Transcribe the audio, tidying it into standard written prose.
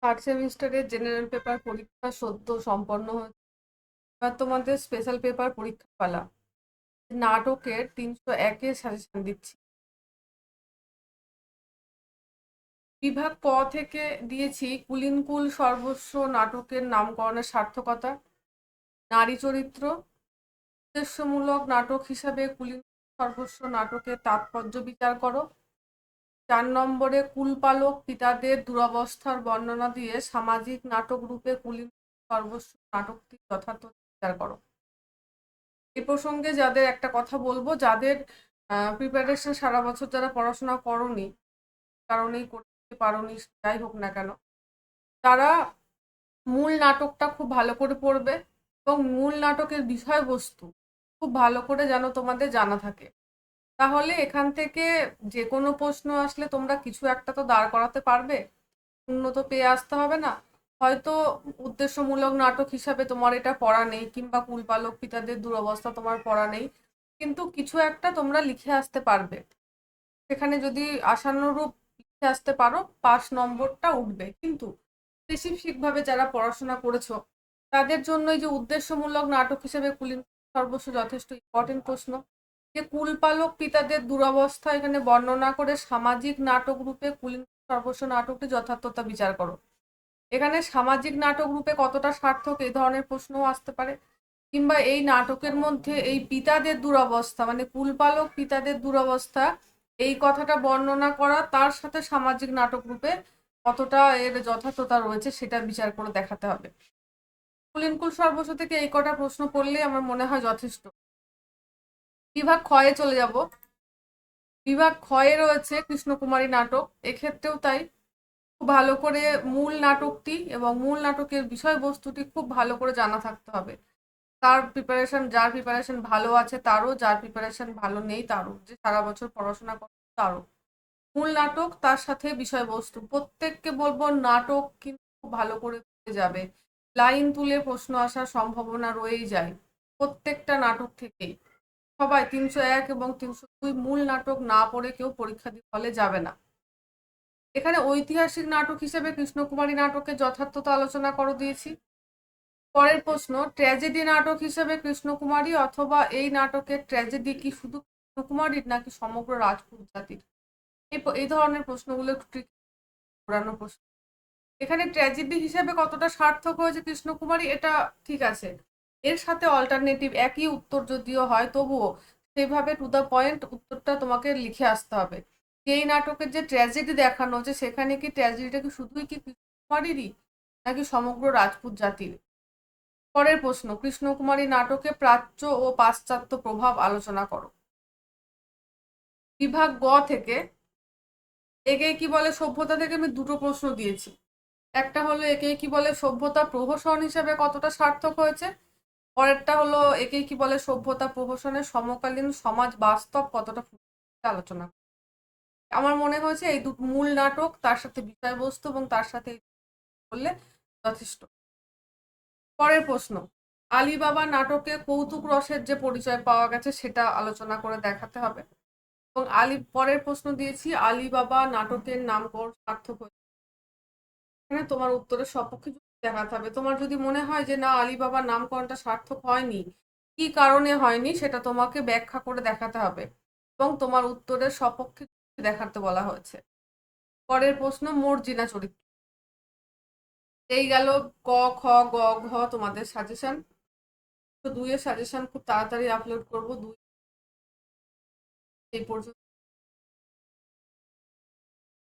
Third সেমিস্টারের general paper পরীক্ষা সদ্য সম্পন্ন হয়েছে। এবার তোমাদের স্পেশাল পেপার পরীক্ষা পালা। নাটকের 301-এর সাজেশন দিচ্ছি। বিভাগ ক থেকে দিয়েছি কুলিনকুল সর্বস্ব নাটকের নামকরণের সার্থকতা, নারী চরিত্র, উদ্দেশ্যমূলক নাটক হিসাবে কুলিনকুল সর্বস্ব নাটকের তাৎপর্য বিচার করো। 4 নম্বরে কুলপালক পিতাদের দুরবস্থার বর্ণনা দিয়ে সামাজিক নাটক রূপে কুলিনকুল সর্বস্ব নাটকটি যথার্থ বিচার করো। এই প্রসঙ্গে যাদের একটা কথা বলবো, যাদের প্রিপারেশন সারা বছর যারা পড়াশোনা করনি, কারণেই করতে পারোনি, যাই হোক না কেন, তারা মূল নাটকটা খুব ভালো করে পড়বে এবং মূল নাটকের বিষয়বস্তু খুব ভালো করে যেন তোমাদের জানা থাকে। তাহলে এখান থেকে যে কোনো প্রশ্ন আসলে তোমরা কিছু একটা তো দাঁড় করাতে পারবে, শূন্য তো পেয়ে আসতে হবে না। হয়তো উদ্দেশ্যমূলক নাটক হিসাবে তোমার এটা পড়া নেই, কিংবা কুলপালক পিতাদের দুরবস্থা তোমার পড়া নেই, কিন্তু কিছু একটা তোমরা লিখে আসতে পারবে। সেখানে যদি আশানুরূপ লিখে আসতে পারো, 5 নম্বরটা উঠবে। কিন্তু স্পেসিফিকভাবে যারা পড়াশোনা করেছো তাদের জন্য এই যে উদ্দেশ্যমূলক নাটক হিসেবে কুলিন সর্বস্ব যথেষ্ট ইম্পর্টেন্ট প্রশ্ন। যে কুলপালক পিতাদের দুরবস্থা এখানে বর্ণনা করে সামাজিক নাটক রূপে কুলিন সর্বস্ব নাটকটি যথার্থতা বিচার করো। এখানে সামাজিক নাটক রূপে কতটা সার্থক, এই ধরনের প্রশ্নও আসতে পারে। কিংবা এই নাটকের মধ্যে এই পিতাদের দুরবস্থা, মানে কুলপালক পিতাদের দুরবস্থা, এই কথাটা বর্ণনা করা, তার সাথে সামাজিক নাটক রূপে কতটা এর যথার্থতা রয়েছে সেটা বিচার করে দেখাতে হবে। কুলিনকুল সর্বস্ব থেকে এই কটা প্রশ্ন পড়লেই আমার মনে হয় যথেষ্ট। বিভাগ ক্ষয়ে চলে যাব। বিভাগ ক্ষয়ে রয়েছে কৃষ্ণকুমারী নাটক। এক্ষেত্রেও তাই, খুব ভালো করে মূল নাটকটি এবং মূল নাটকের বিষয়বস্তুটি খুব ভালো করে জানা থাকতে হবে। তার প্রিপারেশন, যার প্রিপারেশন ভালো আছে তারও, যার প্রিপারেশন ভালো নেই তারও, যে সারা বছর পড়াশোনা করে তারও। মূল নাটক তার সাথে বিষয়বস্তু, প্রত্যেককে বলবো নাটক কিন্তু খুব ভালো করে পড়ে যাবে। লাইন তুলে প্রশ্ন আসার সম্ভাবনা রয়েই যায় প্রত্যেকটা নাটক থেকেই। সবাই 301 এবং 302 মূল নাটক না পড়ে কেউ পরীক্ষা দিতে হলে যাবে না। এখানে ঐতিহাসিক নাটক হিসেবে কৃষ্ণকুমারী নাটকের যথার্থতা আলোচনা করে দিয়েছি। পরের প্রশ্ন, ট্র্যাজেডি নাটক হিসেবে কৃষ্ণকুমারী অথবা এই নাটকের ট্র্যাজেডি কি শুধু কৃষ্ণকুমারীর নাকি সমগ্র রাজপুত জাতির? এই ধরনের প্রশ্নগুলো একটু পুরানো প্রশ্ন। এখানে ট্র্যাজেডি হিসেবে কতটা সার্থক হয়েছে কৃষ্ণকুমারী, এটা ঠিক আছে। এর সাথে অল্টারনেটিভ একই উত্তর যদিও হয়, তবুও সেইভাবে টু দ্য পয়েন্ট উত্তরটা তোমাকে লিখে আসতে হবে। এই নাটকের যে ট্র্যাজেডি দেখানো হচ্ছে, সেখানে কি ট্র্যাজেডিটা কি শুধুই কি কৃষ্ণকুমারীরই নাকি সমগ্র রাজপুত জাতির? পরের প্রশ্ন, কৃষ্ণকুমারী নাটকে প্রাচ্য ও পাশ্চাত্য প্রভাব আলোচনা করো। বিভাগ গ থেকে একে কি বলে সভ্যতা থেকে আমি দুটো প্রশ্ন দিয়েছি। একটা হলো একে কি বলে সভ্যতা প্রহসন হিসেবে কতটা সার্থক হয়েছে, পরেরটা হলো একে কি বলে সভ্যতা প্রহসনের সমকালীন সমাজ বাস্তব কতটা আলোচনা। আমার মনে হয়েছে এই দুটো মূল নাটক, তার সাথে বিষয়বস্তু এবং তার সাথে বললে যথেষ্ট। পরের প্রশ্ন, আলিবাবা নাটকে কৌতুক রসের যে পরিচয় পাওয়া গেছে সেটা আলোচনা করে দেখাতে হবে। এবং পরের প্রশ্ন দিয়েছি আলিবাবা নাটকের নামকরণ সার্থক হয়েছে। এখানে তোমার উত্তরের সপক্ষে দেখাতে হবে। তোমার যদি মনে হয় যে না, আলিবাবার নামকরণটা সার্থক হয়নি, কি কারণে হয়নি সেটা তোমাকে ব্যাখ্যা করে দেখাতে হবে এবং তোমার উত্তরের সপক্ষে দেখাতে বলা হয়েছে। পরের প্রশ্ন, মর্জিনা চরিত্র। এই গেল ক, খ, গ, ঘ তোমাদের সাজেশন। তো 2 এর সাজেশন খুব তাড়াতাড়ি আপলোড করবো। 2 এই পর্যন্ত।